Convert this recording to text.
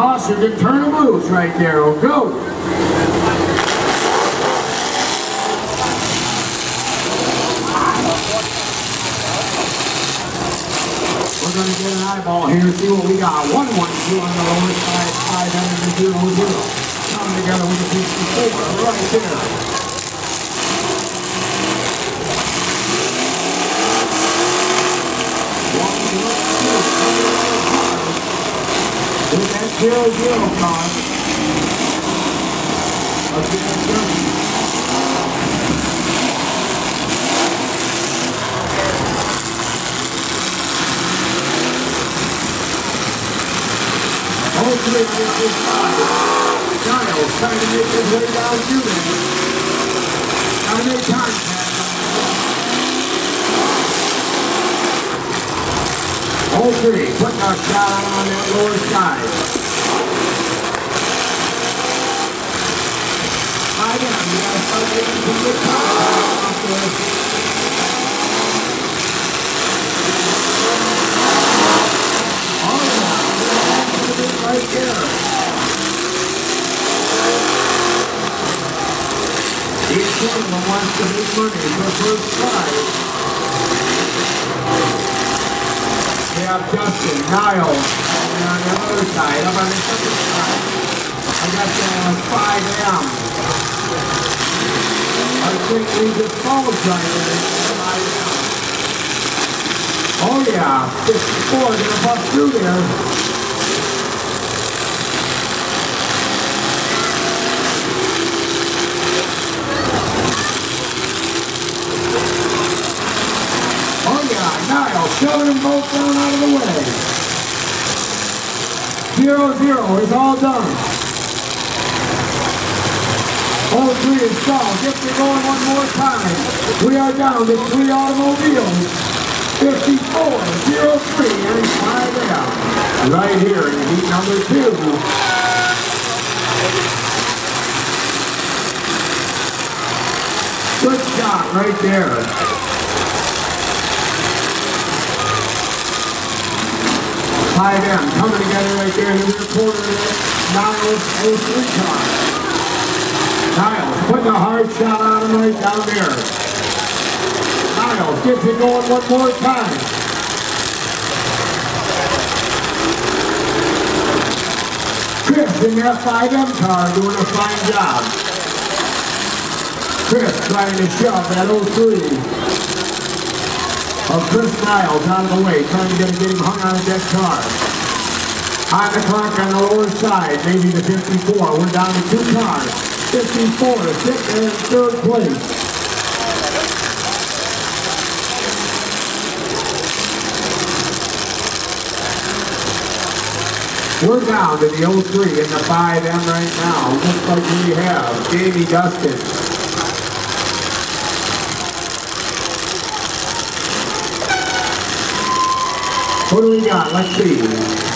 Boss, you can turn them loose right there. Oh, go. We're going to get an eyeball here and see what we got. 1-1-2 on the lower side, 5-0-0. Coming together with a 54 right there. With that 0-0 car. Hopefully on the other side. Giles trying to make his way down to them. Gotta make contact. All three, putting our shot on that lower side. Again, we gotta start getting some good contact. Right there. Each one of them wants to make money for first prize. We have Justin, Niles, and on the other side, up on the second side, I got the 5M. I think we just fall driver is 5M. Oh yeah, 54 gonna bust through there. Niles shoving them both down out of the way. 0-0 is all done. All three installed. Get me going one more time. We are down to 3 automobiles. 54-03 and 5M. Right here in heat number 2. Good shot right there. 5M coming together right there in the rear corner of that Niles 03 car. Niles putting a hard shot on him right down there. Niles gets it going one more time. Chris in that 5M car doing a fine job. Chris trying to shove that 03. Of Chris Niles out of the way, trying to get him hung on a dead car. On the clock on the lower side, maybe the 54. We're down to 2 cars. 54 to sit there in 3rd place. We're down to the 03 in the 5M right now. Looks like we have Jamie Dustin. What do we got? Let's see.